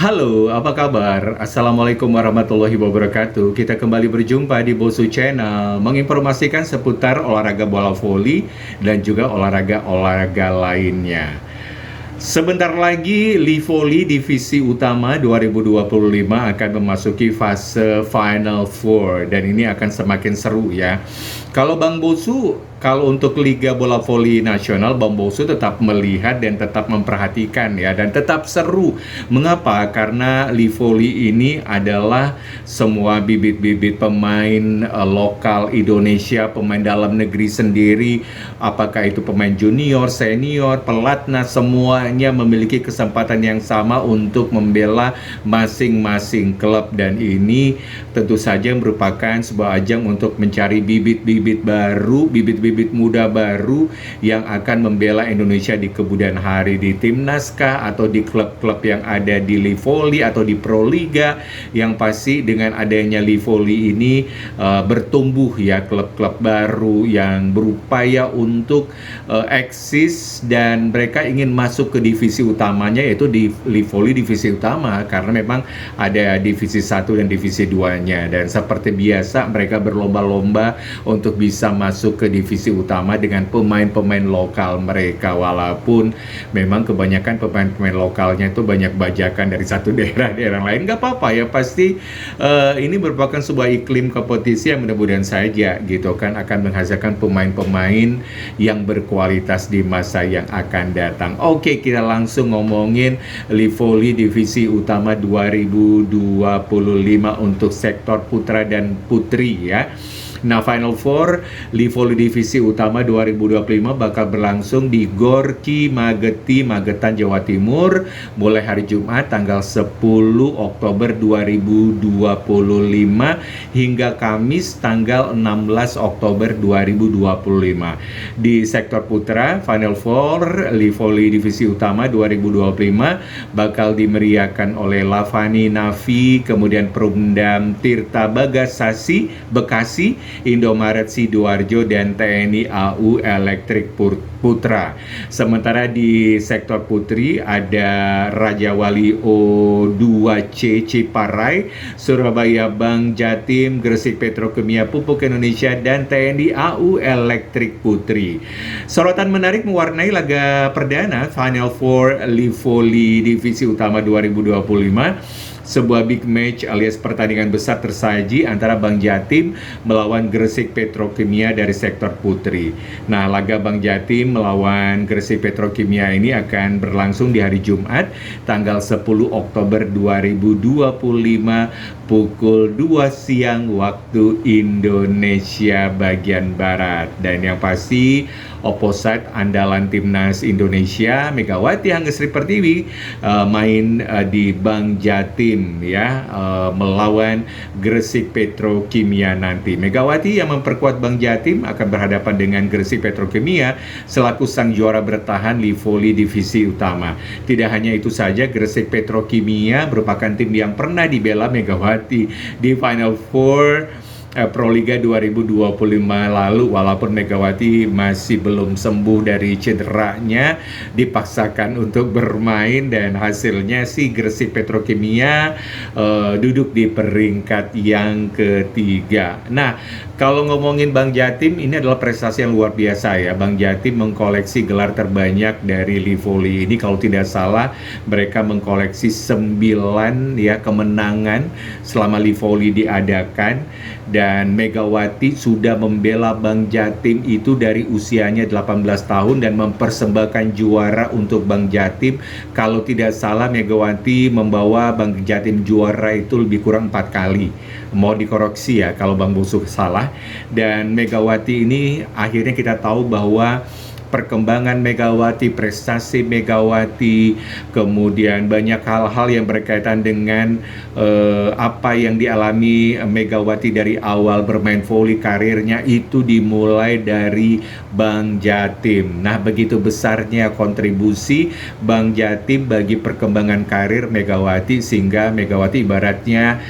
Halo, apa kabar? Assalamualaikum warahmatullahi wabarakatuh. Kita kembali berjumpa di Bosu Channel, menginformasikan seputar olahraga bola voli dan juga olahraga-olahraga lainnya. Sebentar lagi, Livoli Divisi Utama 2025 akan memasuki fase Final Four dan ini akan semakin seru ya. Kalau Bang Bosu, kalau untuk Liga Bola Voli Nasional, Bang Bosu tetap melihat dan tetap memperhatikan ya, dan tetap seru. Mengapa? Karena Livoli ini adalah semua bibit-bibit pemain lokal Indonesia, pemain dalam negeri sendiri, apakah itu pemain junior, senior, pelatnas, semuanya memiliki kesempatan yang sama untuk membela masing-masing klub, dan ini tentu saja merupakan sebuah ajang untuk mencari bibit-bibit baru, bibit-bibit muda baru yang akan membela Indonesia di kemudian hari, di timnas kah atau di klub-klub yang ada di Livoli atau di Proliga. Yang pasti dengan adanya Livoli ini bertumbuh ya klub-klub baru yang berupaya untuk eksis dan mereka ingin masuk ke divisi utamanya, yaitu di Livoli divisi utama, karena memang ada divisi 1 dan divisi 2-nya, dan seperti biasa mereka berlomba-lomba untuk bisa masuk ke divisi utama dengan pemain-pemain lokal mereka, walaupun memang kebanyakan pemain-pemain lokalnya itu banyak bajakan dari satu daerah lain. Nggak apa-apa ya, pasti ini merupakan sebuah iklim kompetisi yang mudah-mudahan saja gitu kan akan menghasilkan pemain-pemain yang berkualitas di masa yang akan datang. Oke, kita langsung ngomongin Livoli Divisi Utama 2025 untuk sektor putra dan putri ya. Nah, Final Four Livoli Divisi Utama 2025 bakal berlangsung di Gorki Mageti, Magetan, Jawa Timur, mulai hari Jumat tanggal 10 Oktober 2025 hingga Kamis tanggal 16 Oktober 2025. Di sektor putra, Final Four Livoli Divisi Utama 2025 bakal dimeriahkan oleh Lavani Navi, kemudian Perumdam Tirta Bagasasi Bekasi, Indomaret Sidoarjo, dan TNI AU Elektrik Putra. Sementara di sektor putri ada Raja Wali O2C Ciparai, Surabaya Bank Jatim, Gresik Petrokimia Pupuk Indonesia, dan TNI AU Elektrik Putri. Sorotan menarik mewarnai laga perdana Final Four Livoli Divisi Utama 2025. Sebuah big match alias pertandingan besar tersaji antara Bank Jatim melawan Gresik Petrokimia dari sektor putri. Nah, laga Bank Jatim melawan Gresik Petrokimia ini akan berlangsung di hari Jumat tanggal 10 Oktober 2025 pukul 2 siang waktu Indonesia bagian Barat. Dan yang pasti opposite andalan timnas Indonesia Megawati Hanggesri Pertiwi main di Bank Jatim ya, melawan Gresik Petrokimia nanti. Megawati yang memperkuat Bank Jatim akan berhadapan dengan Gresik Petrokimia selaku sang juara bertahan Livoli Divisi Utama. Tidak hanya itu saja, Gresik Petrokimia merupakan tim yang pernah dibela Megawati di Final Four Proliga 2025 lalu, walaupun Megawati masih belum sembuh dari cederanya, dipaksakan untuk bermain dan hasilnya sih Gresik Petrokimia duduk di peringkat yang ketiga. Nah, kalau ngomongin Bank Jatim, ini adalah prestasi yang luar biasa ya. Bank Jatim mengkoleksi gelar terbanyak dari Livoli ini, kalau tidak salah mereka mengkoleksi 9 ya kemenangan selama Livoli diadakan. Dan Megawati sudah membela Bank Jatim itu dari usianya 18 tahun dan mempersembahkan juara untuk Bank Jatim. Kalau tidak salah Megawati membawa Bank Jatim juara itu lebih kurang 4 kali. Mau dikoreksi ya kalau Bang Bosu salah. Dan Megawati ini akhirnya kita tahu bahwa perkembangan Megawati, prestasi Megawati, kemudian banyak hal-hal yang berkaitan dengan apa yang dialami Megawati dari awal bermain voli, karirnya itu dimulai dari Bank Jatim. Nah, begitu besarnya kontribusi Bank Jatim bagi perkembangan karir Megawati, sehingga Megawati ibaratnya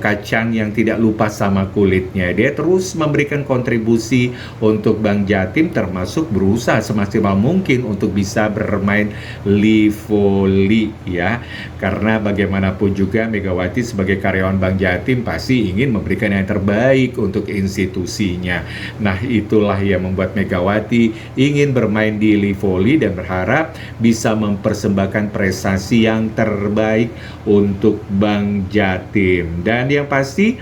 kacang yang tidak lupa sama kulitnya. Dia terus memberikan kontribusi untuk Bank Jatim, termasuk berusaha berusaha semaksimal mungkin untuk bisa bermain Livoli ya. Karena bagaimanapun juga Megawati sebagai karyawan Bank Jatim pasti ingin memberikan yang terbaik untuk institusinya. Nah, itulah yang membuat Megawati ingin bermain di Livoli dan berharap bisa mempersembahkan prestasi yang terbaik untuk Bank Jatim. Dan yang pasti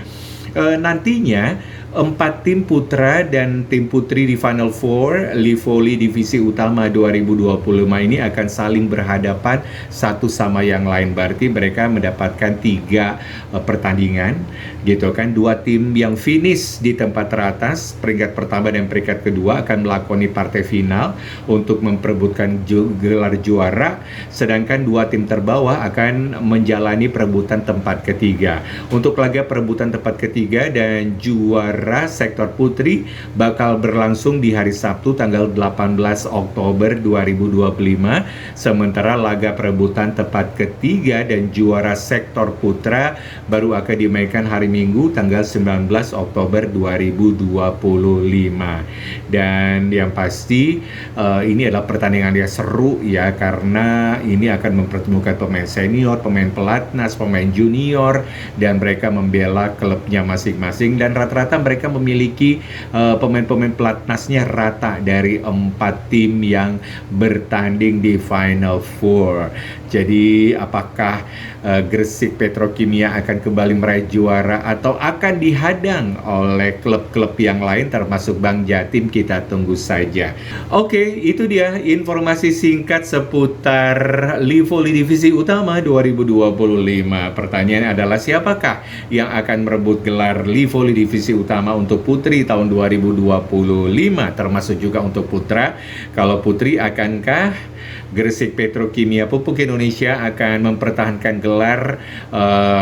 nantinya 4 tim putra dan tim putri di Final Four Livoli Divisi Utama 2025 ini akan saling berhadapan satu sama yang lain. Berarti mereka mendapatkan 3 pertandingan gitu kan. 2 tim yang finish di tempat teratas, peringkat pertama dan peringkat kedua, akan melakoni partai final untuk memperebutkan gelar juara, sedangkan 2 tim terbawah akan menjalani perebutan tempat ketiga. Untuk laga perebutan tempat ketiga dan juara sektor putri bakal berlangsung di hari Sabtu tanggal 18 Oktober 2025, sementara laga perebutan tempat ketiga dan juara sektor putra baru akan dimainkan hari Minggu tanggal 19 Oktober 2025. Dan yang pasti ini adalah pertandingan yang seru ya, karena ini akan mempertemukan pemain senior, pemain pelatnas, pemain junior, dan mereka membela klubnya masing-masing, dan rata-rata mereka memiliki pemain-pemain pelatnasnya rata dari 4 tim yang bertanding di Final Four. Jadi apakah Gresik Petrokimia akan kembali meraih juara atau akan dihadang oleh klub-klub yang lain termasuk Bank Jatim? Kita tunggu saja. Oke, itu dia informasi singkat seputar Livoli Divisi Utama 2025. Pertanyaan adalah, siapakah yang akan merebut gelar Livoli Divisi Utama untuk putri tahun 2025, termasuk juga untuk putra? Kalau putri, akankah Gresik Petrokimia Pupuk Indonesia akan mempertahankan gelar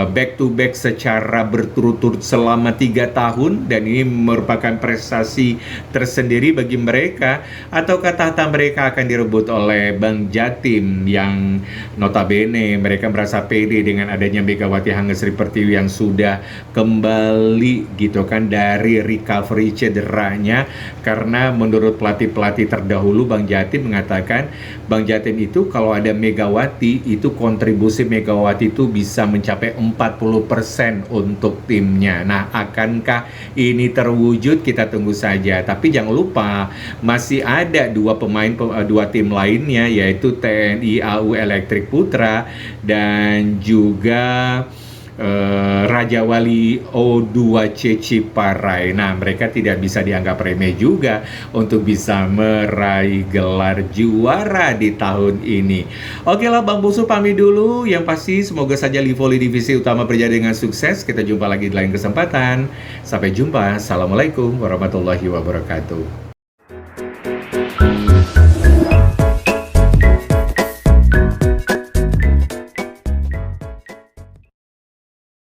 back to back secara berturut-turut selama 3 tahun, dan ini merupakan prestasi tersendiri bagi mereka, ataukah tahta mereka akan direbut oleh Bank Jatim yang notabene mereka merasa pede dengan adanya Megawati Hanggesri Pertiwi yang sudah kembali gitu kan dari recovery cederanya. Karena menurut pelatih-pelatih terdahulu Bank Jatim mengatakan Bank Jatim itu kalau ada Megawati, itu kontribusi Megawati itu bisa mencapai 40% untuk timnya. Nah, akankah ini terwujud? Kita tunggu saja. Tapi jangan lupa masih ada 2 tim lainnya, yaitu TNI AU Elektrik Putra dan juga Raja Wali O2C Ciparai. Nah, mereka tidak bisa dianggap remeh juga untuk bisa meraih gelar juara di tahun ini. Oke lah, Bang Busu pamit dulu. Yang pasti semoga saja Livoli Divisi Utama berjalan dengan sukses. Kita jumpa lagi di lain kesempatan. Sampai jumpa. Assalamualaikum warahmatullahi wabarakatuh.